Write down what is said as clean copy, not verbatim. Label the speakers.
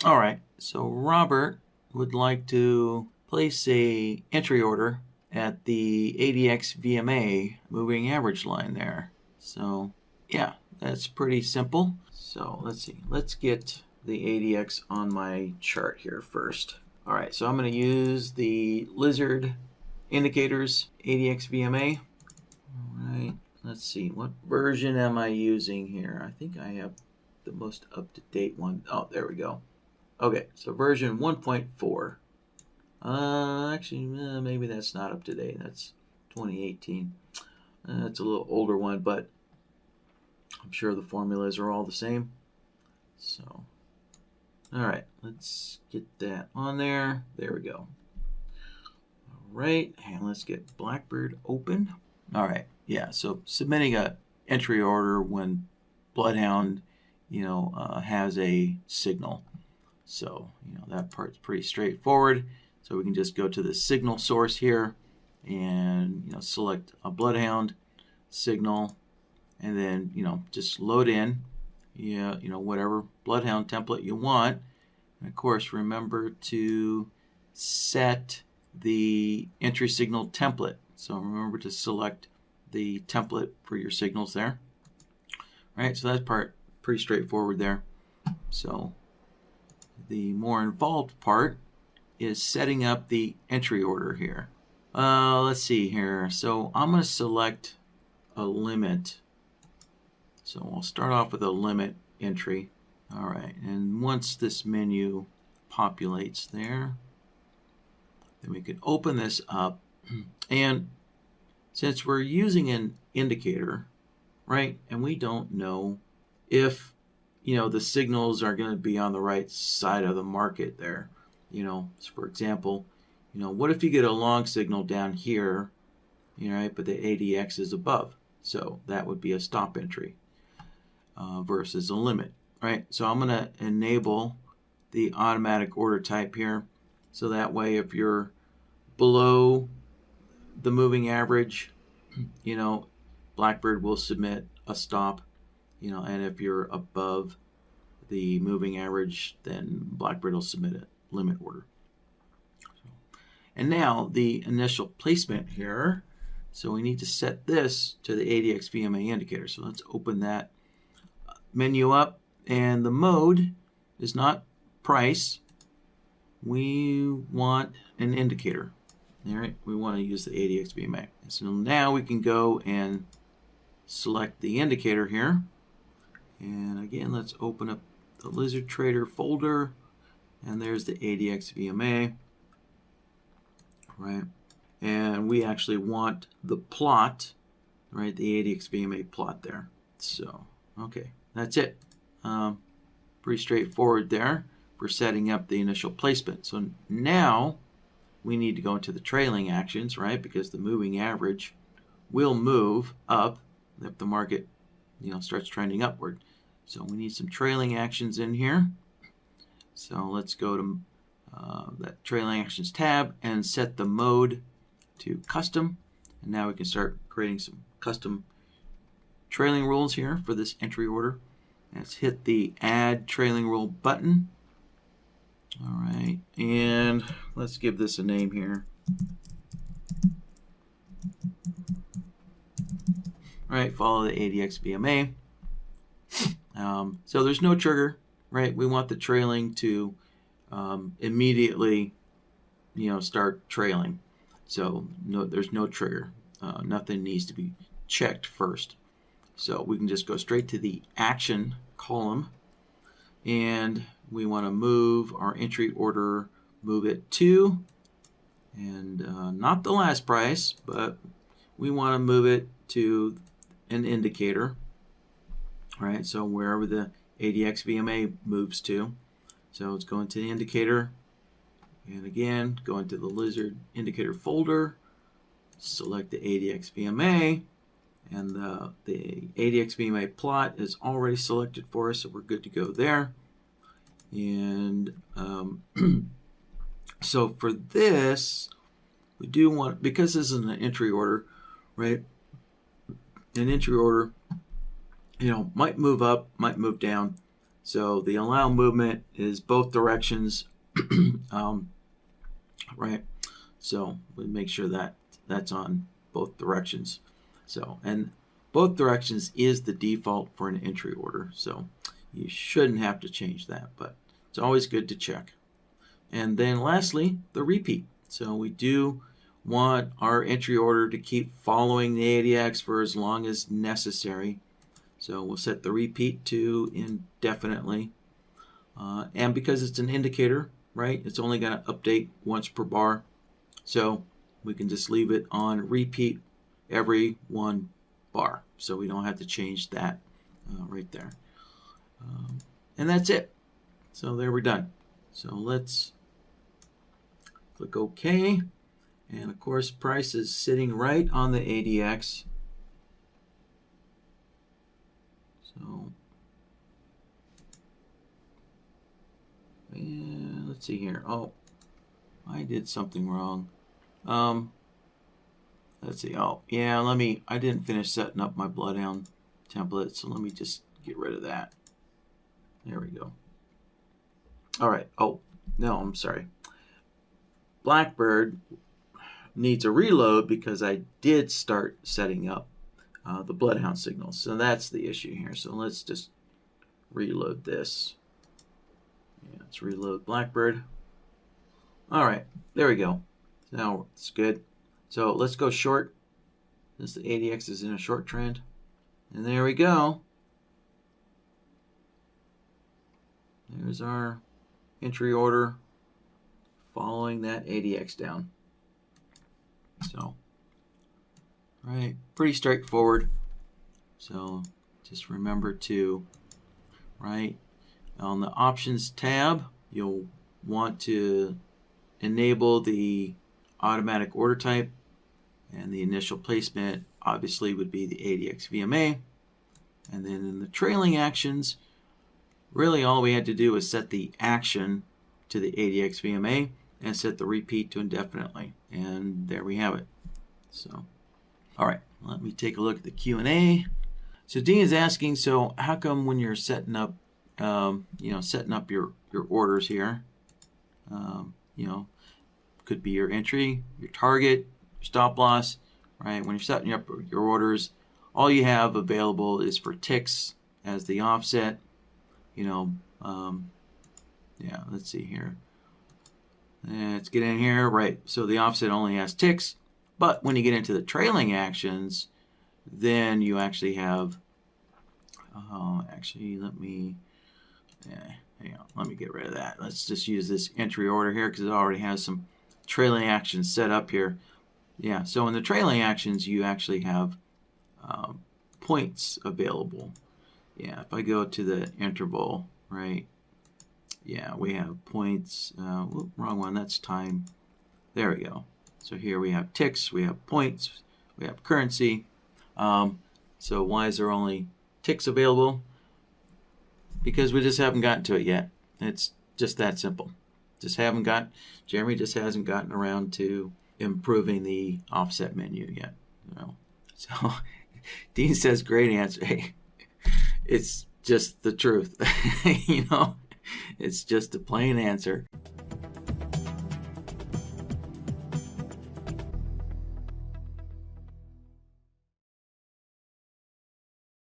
Speaker 1: All right, so Robert would like to place a entry order at the ADXVMA moving average line there. So yeah, that's pretty simple. So let's see, let's get the ADX on my chart here first. All right, so I'm going to use the lizard indicators ADXVMA. All right, let's see, what version am I using here? I think I have the most up-to-date one. Oh, there we go. Okay, so version 1.4. Actually, maybe that's not up to date. That's 2018. That's a little older one, but I'm sure the formulas are all the same. So, all right, let's get that on there. There we go. All right, and let's get BlackBird open. All right, yeah, so submitting a entry order when Bloodhound, has a signal. So, that part's pretty straightforward. So we can just go to the signal source here and, select a Bloodhound signal and then, just load in, whatever Bloodhound template you want. And of course, remember to set the entry signal template. So remember to select the template for your signals there. All right, so that part pretty straightforward there. So the more involved part is setting up the entry order here. Let's see here. So I'm going to select a limit. So I'll start off with a limit entry. All right, and once this menu populates there, then we can open this up. And since we're using an indicator, right, and we don't know if the signals are going to be on the right side of the market there. So for example, what if you get a long signal down here, right, but the ADX is above? So that would be a stop entry versus a limit, right? So I'm going to enable the automatic order type here. So that way, if you're below the moving average, BlackBird will submit a stop. And if you're above the moving average, then BlackBird will submit a limit order. And now the initial placement here. So we need to set this to the ADXVMA indicator. So let's open that menu up. And the mode is not price. We want an indicator. All right, we want to use the ADXVMA. So now we can go and select the indicator here. And again, let's open up the Lizard Trader folder. And there's the ADXVMA. Right. And we actually want the plot, right? The ADXVMA plot there. So, okay, that's it. Pretty straightforward there for setting up the initial placement. So now we need to go into the trailing actions, right? Because the moving average will move up if the market, starts trending upward. So we need some trailing actions in here. So let's go to that trailing actions tab and set the mode to custom. And now we can start creating some custom trailing rules here for this entry order. Let's hit the add trailing rule button. All right, and let's give this a name here. All right, follow the ADXVMA. So there's no trigger, right? We want the trailing to immediately, start trailing. So there's no trigger. Nothing needs to be checked first. So we can just go straight to the action column, and we want to move our entry order, move it to, and not the last price, but we want to move it to an indicator. All right, so wherever the ADXVMA moves to. So let's go into the indicator, and again, go into the Lizard indicator folder, select the ADXVMA, and the ADXVMA plot is already selected for us, so we're good to go there. And so for this, we do want, because this is an entry order, right? An entry order, might move up, might move down. So the allow movement is both directions, right? So we make sure that that's on both directions. So, and both directions is the default for an entry order. So you shouldn't have to change that, but it's always good to check. And then lastly, the repeat. So we do want our entry order to keep following the ADX for as long as necessary. So we'll set the repeat to indefinitely. And because it's an indicator, right, it's only going to update once per bar. So we can just leave it on repeat every 1 bar. So we don't have to change that right there. And that's it. So there we're done. So let's click OK. And of course, price is sitting right on the ADX. So, and let's see here. Oh, I did something wrong. Let's see. Oh, yeah, I didn't finish setting up my Bloodhound template, so let me just get rid of that. There we go. All right. Oh, no, I'm sorry. BlackBird needs a reload because I did start setting up the Bloodhound signal. So that's the issue here. So let's just reload this. Yeah, let's reload BlackBird. All right, there we go. Now it's good. So let's go short, since the ADX is in a short trend. And there we go. There's our entry order following that ADX down. So, right, pretty straightforward. So just remember to, right, on the options tab, you'll want to enable the automatic order type, and the initial placement obviously would be the ADXVMA. And then in the trailing actions, really all we had to do was set the action to the ADXVMA and set the repeat to indefinitely. And there we have it. So, all right, let me take a look at the Q&A. So Dean is asking, so how come when you're setting up, setting up your orders here, could be your entry, your target, your stop loss, right? When you're setting up your orders, all you have available is for ticks as the offset. Let's see here. Let's get in here, right? So the offset only has ticks, but when you get into the trailing actions, then you actually have. Let me get rid of that. Let's just use this entry order here because it already has some trailing actions set up here. Yeah, so in the trailing actions, you actually have points available. Yeah, if I go to the interval, right? Yeah, we have points. Wrong one, that's time. There we go. So here we have ticks, we have points, we have currency. So why is there only ticks available? Because we just haven't gotten to it yet. It's just that simple. Jeremy just hasn't gotten around to improving the offset menu yet. So Dean says, great answer. Hey, it's just the truth. It's just a plain answer.